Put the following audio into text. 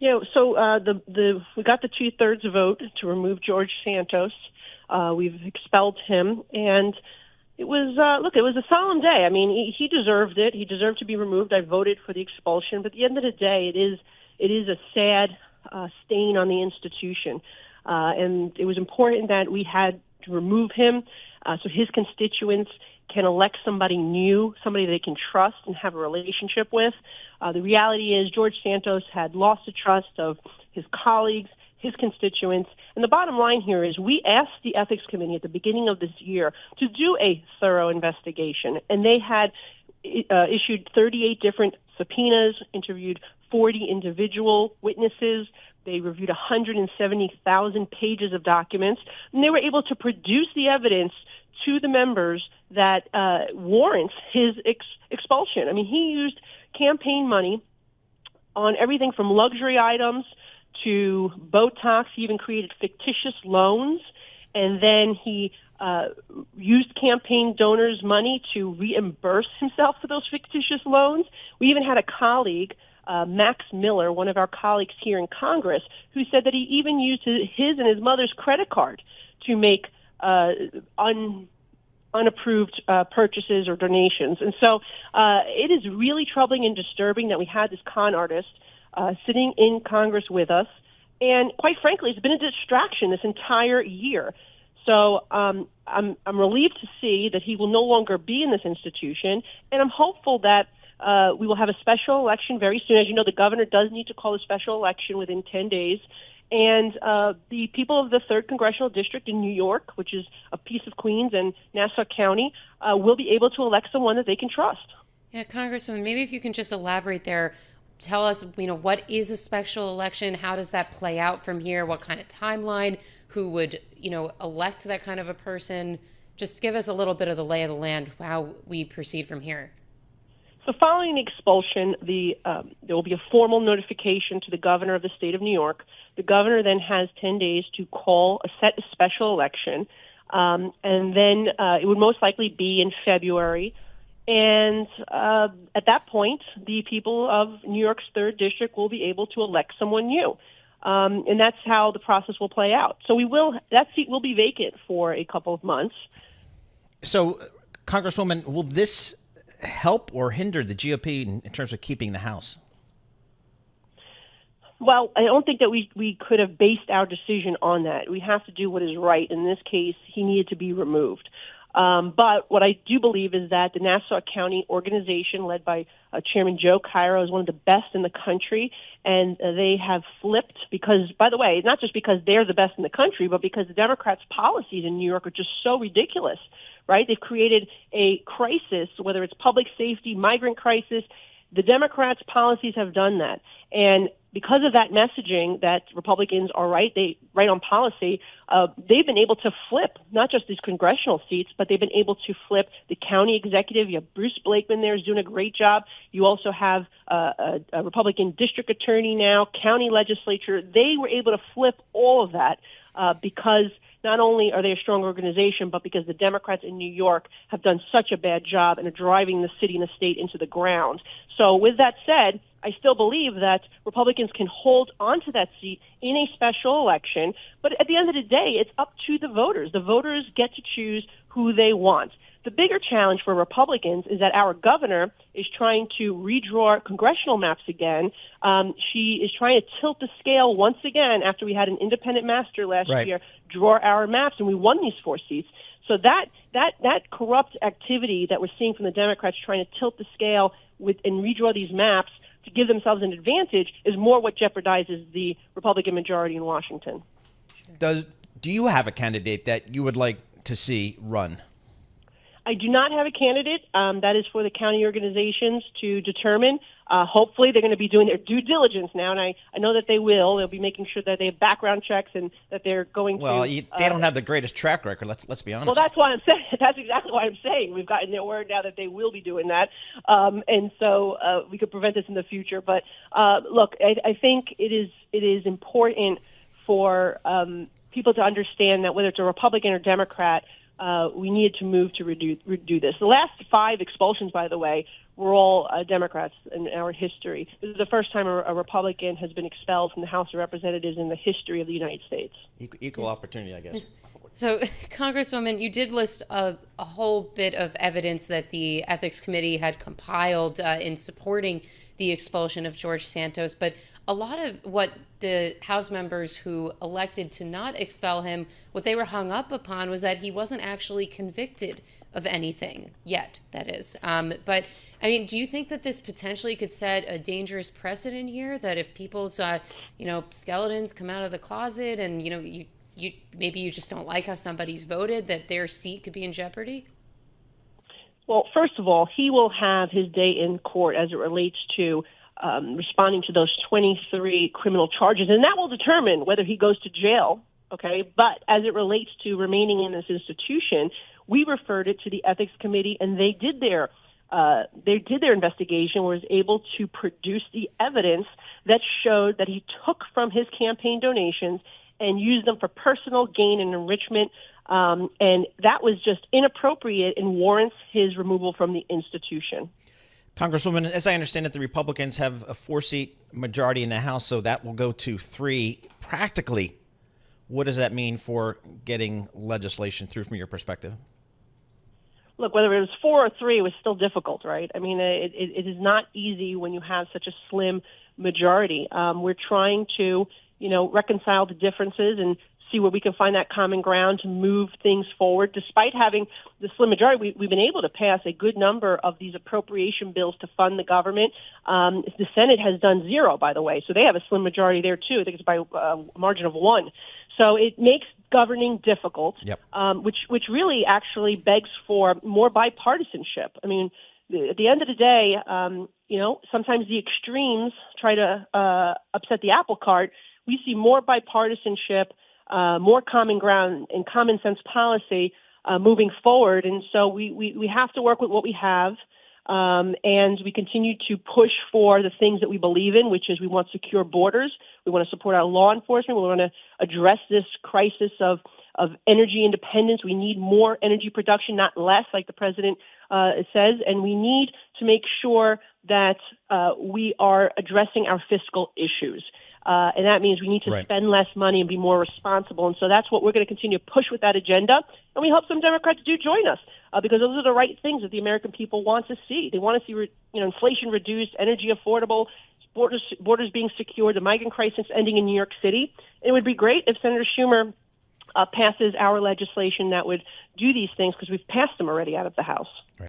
Yeah, so we got the 2/3 vote to remove George Santos. We've expelled him, and it was it was a solemn day. I mean, he deserved it. He deserved to be removed. I voted for the expulsion, but at the end of the day, it is a sad stain on the institution, and it was important that we had to remove him so his constituents can elect somebody new, somebody they can trust and have a relationship with. The reality is George Santos had lost the trust of his colleagues, his constituents. And the bottom line here is we asked the Ethics Committee at the beginning of this year to do a thorough investigation, and they had issued 38 different subpoenas, interviewed 40 individual witnesses. They reviewed 170,000 pages of documents, and they were able to produce the evidence to the members that warrants his expulsion. I mean, he used campaign money on everything from luxury items to Botox. He even created fictitious loans, and then he used campaign donors' money to reimburse himself for those fictitious loans. We even had a colleague, Max Miller, one of our colleagues here in Congress, who said that he even used his and his mother's credit card to make unapproved purchases or donations. And so it is really troubling and disturbing that we had this con artist sitting in Congress with us. And quite frankly, it's been a distraction this entire year. So I'm relieved to see that he will no longer be in this institution, and I'm hopeful that we will have a special election very soon. As you know, the governor does need to call a special election within 10 days. And the people of the 3rd Congressional District in New York, which is a piece of Queens and Nassau County, will be able to elect someone that they can trust. Yeah, Congresswoman, maybe if you can just elaborate there, tell us, what is a special election? How does that play out from here? What kind of timeline? Who would, elect that kind of a person? Just give us a little bit of the lay of the land, how we proceed from here. So following the expulsion, there will be a formal notification to the governor of the state of New York. The governor then has 10 days to set a special election, and then it would most likely be in February. And at that point, the people of New York's 3rd District will be able to elect someone new. And that's how the process will play out. So that seat will be vacant for a couple of months. So, Congresswoman, will this help or hinder the GOP in terms of keeping the House? Well, I don't think that we could have based our decision on that. We have to do what is right. In this case, he needed to be removed. But what I do believe is that the Nassau County organization, led by Chairman Joe Cairo, is one of the best in the country, and they have flipped because, by the way, not just because they're the best in the country, but because the Democrats' policies in New York are just so ridiculous, right? They've created a crisis, whether it's public safety, migrant crisis. The Democrats' policies have done that. And because of that messaging that Republicans are right on policy, they've been able to flip not just these congressional seats, but they've been able to flip the county executive. You have Bruce Blakeman there is doing a great job. You also have a Republican district attorney now, county legislature. They were able to flip all of that because not only are they a strong organization, but because the Democrats in New York have done such a bad job and are driving the city and the state into the ground. So with that said, I still believe that Republicans can hold onto that seat in a special election. But at the end of the day, it's up to the voters. The voters get to choose who they want. The bigger challenge for Republicans is that our governor is trying to redraw congressional maps again. She is trying to tilt the scale once again after we had an independent master last year draw our maps, and we won these 4 seats. So that corrupt activity that we're seeing from the Democrats trying to tilt the scale and redraw these maps to give themselves an advantage is more what jeopardizes the Republican majority in Washington. Do you have a candidate that you would like to see run? I do not have a candidate. That is for the county organizations to determine. Hopefully, they're going to be doing their due diligence now, and I know that they will. They'll be making sure that they have background checks and that they're going to. They don't have the greatest track record. Let's be honest. Well, that's why I'm saying. That's exactly what I'm saying. We've gotten their word now that they will be doing that, and so we could prevent this in the future. But look, I think it is important for people to understand that whether it's a Republican or Democrat, we needed to move to redo this. The last 5 expulsions, by the way, were all Democrats in our history. This is the first time a Republican has been expelled from the House of Representatives in the history of the United States. Equal opportunity, I guess. So, Congresswoman, you did list a whole bit of evidence that the Ethics Committee had compiled in supporting the expulsion of George Santos, but a lot of what the House members who elected to not expel him, what they were hung up upon was that he wasn't actually convicted of anything yet, that is. But, I mean, do you think that this potentially could set a dangerous precedent here, that if people's, skeletons come out of the closet and, you maybe you just don't like how somebody's voted, that their seat could be in jeopardy? Well, first of all, he will have his day in court as it relates to responding to those 23 criminal charges, and that will determine whether he goes to jail, okay? But as it relates to remaining in this institution, we referred it to the Ethics Committee, and they did their investigation, was able to produce the evidence that showed that he took from his campaign donations and used them for personal gain and enrichment, and that was just inappropriate and warrants his removal from the institution. Congresswoman, as I understand it, the Republicans have a 4-seat majority in the House, so that will go to 3. Practically, what does that mean for getting legislation through from your perspective? Look, whether it was 4 or 3, it was still difficult, right? I mean, it is not easy when you have such a slim majority. We're trying to, reconcile the differences and see where we can find that common ground to move things forward. Despite having the slim majority, we've been able to pass a good number of these appropriation bills to fund the government. The Senate has done 0, by the way, so they have a slim majority there, too. I think it's by a margin of 1. So it makes governing difficult, yep. which really actually begs for more bipartisanship. I mean, at the end of the day, sometimes the extremes try to upset the apple cart. We see more bipartisanship, more common ground and common sense policy moving forward. And so we have to work with what we have, and we continue to push for the things that we believe in, which is we want secure borders. We want to support our law enforcement. We want to address this crisis of energy independence. We need more energy production, not less, like the president says. And we need to make sure that we are addressing our fiscal issues. And that means we need to spend less money and be more responsible. And so that's what we're going to continue to push with that agenda. And we hope some Democrats do join us because those are the right things that the American people want to see. They want to see inflation reduced, energy affordable, borders being secured, the migrant crisis ending in New York City. It would be great if Senator Schumer passes our legislation that would do these things because we've passed them already out of the House.